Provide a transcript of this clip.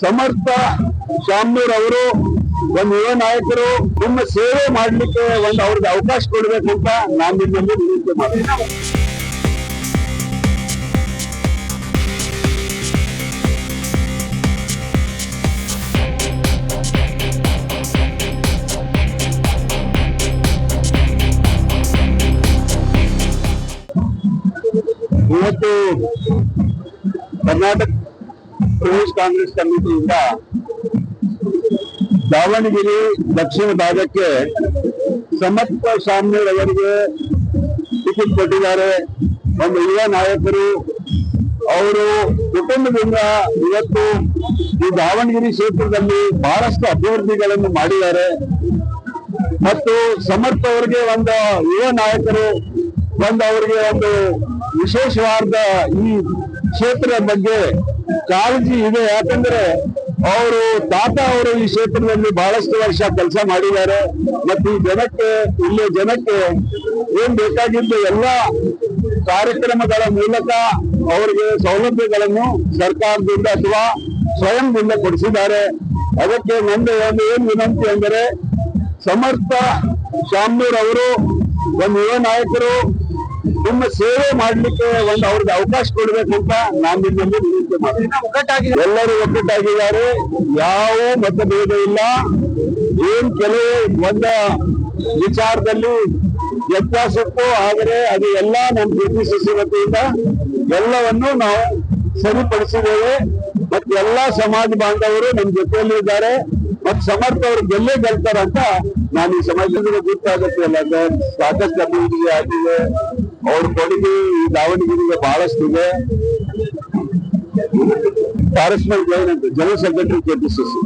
ಸಮರ್ಥ ಶಾಮ್ನೂರ್ ಅವರು ಒಂದು ಯುವ ನಾಯಕರು ನಿಮ್ಮ ಸೇವೆ ಮಾಡ್ಲಿಕ್ಕೆ ಒಂದು ಅವ್ರಿಗೆ ಅವಕಾಶ ಕೊಡ್ಬೇಕು ಅಂತ ನಾನು ನಿಮ್ಮಲ್ಲಿ ವಿನಂತಿ ಮಾಡ್ತೀನಿ. ಇವತ್ತು ಕರ್ನಾಟಕ ಪ್ರದೇಶ ಕಾಂಗ್ರೆಸ್ ಕಮಿಟಿಯಿಂದ ದಾವಣಗೆರೆ ದಕ್ಷಿಣ ಭಾಗಕ್ಕೆ ಸಮರ್ಥ ಶಾಮ್ನೂರ್ ಅವರಿಗೆ ಟಿಕೆಟ್ ಕೊಟ್ಟಿದ್ದಾರೆ. ಒಂದು ಯುವ ನಾಯಕರು, ಅವರು ಕುಟುಂಬದಿಂದ ಇವತ್ತು ಈ ದಾವಣಗೆರೆ ಕ್ಷೇತ್ರದಲ್ಲಿ ಬಹಳಷ್ಟು ಅಭಿವೃದ್ಧಿಗಳನ್ನು ಮಾಡಿದ್ದಾರೆ. ಮತ್ತು ಸಮರ್ಥ ಅವರಿಗೆ ಒಂದು ಯುವ ನಾಯಕರು ಅವರಿಗೆ ಒಂದು ವಿಶೇಷವಾದ ಈ ಕ್ಷೇತ್ರದ ಬಗ್ಗೆ ಕಾಳಜಿ ಇದೆ. ಯಾಕಂದ್ರೆ ಅವರು ತಾತ ಅವರು ಈ ಕ್ಷೇತ್ರದಲ್ಲಿ ಬಹಳಷ್ಟು ವರ್ಷ ಕೆಲಸ ಮಾಡಿದ್ದಾರೆ. ಮತ್ತು ಈ ಜನಕ್ಕೆ, ಇಲ್ಲಿಯ ಜನಕ್ಕೆ ಏನ್ ಬೇಕಾಗಿದ್ದು ಎಲ್ಲ ಕಾರ್ಯಕ್ರಮಗಳ ಮೂಲಕ ಅವರಿಗೆ ಸೌಲಭ್ಯಗಳನ್ನು ಸರ್ಕಾರದಿಂದ ಅಥವಾ ಸ್ವಯಂದಿಂದ ಕೊಡಿಸಿದ್ದಾರೆ. ಅದಕ್ಕೆ ನಂದು ಒಂದು ಏನ್ ವಿನಂತಿ ಅಂದರೆ, ಸಮರ್ಥ ಶಾಮ್ನೂರ್ ಅವರು ಒಂದು ಯುವ ನಾಯಕರು ನಿಮ್ಮ ಸೇವೆ ಮಾಡ್ಲಿಕ್ಕೆ ಒಂದು ಅವ್ರಿಗೆ ಅವಕಾಶ ಕೊಡ್ಬೇಕು ಅಂತ ನಾನು ನಿಮ್ಮಲ್ಲಿ ವಿನಂತಿ ಮಾಡ್ತೀನಿ. ಎಲ್ಲರೂ ಒಗ್ಗಟ್ಟಾಗಿದ್ದಾರೆ, ಯಾವ ಮತಭೇದ ಇಲ್ಲ. ಏನ್ ಕೆಲವು ಒಂದ ವಿಚಾರದಲ್ಲಿ ವ್ಯತ್ಯಾಸಕ್ಕೂ ಆದರೆ ಅದು ಎಲ್ಲ ನಮ್ಮ ಕೆಪಿಸಿಸಿ ವತಿಯಿಂದ ಎಲ್ಲವನ್ನು ನಾವು ಸರಿಪಡಿಸಿದ್ದೇವೆ. ಮತ್ತು ಎಲ್ಲಾ ಸಮಾಜ ಬಾಂಧವರು ನಮ್ಮ ಜೊತೆಯಲ್ಲಿ ಇದ್ದಾರೆ. ಮತ್ತು ಸಮರ್ಥ ಅವರು ಗೆಲ್ಲೇ ಗೆಲ್ತಾರಂತ ನಾನು ಈ ಸಮಾಜದಲ್ಲಿ ಗೊತ್ತಾಗುತ್ತೆ. ಅಲ್ಲ ಸರ್, ಸಾಕಷ್ಟು ಅಭಿವೃದ್ಧಿ ಆಗಿದೆ. ಅವ್ರ ಕೊಡುಗೆ ಈ ದಾವಣಗೆರೆಗೆ ಬಹಳಷ್ಟು ಇದೆ. ಪಾರಸ್ಮಲ್ ಜೈನ್ ಅಂತ ಜನರಲ್ ಸೆಕ್ರೆಟರಿ ಕೆಪಿಸಿಸಿ.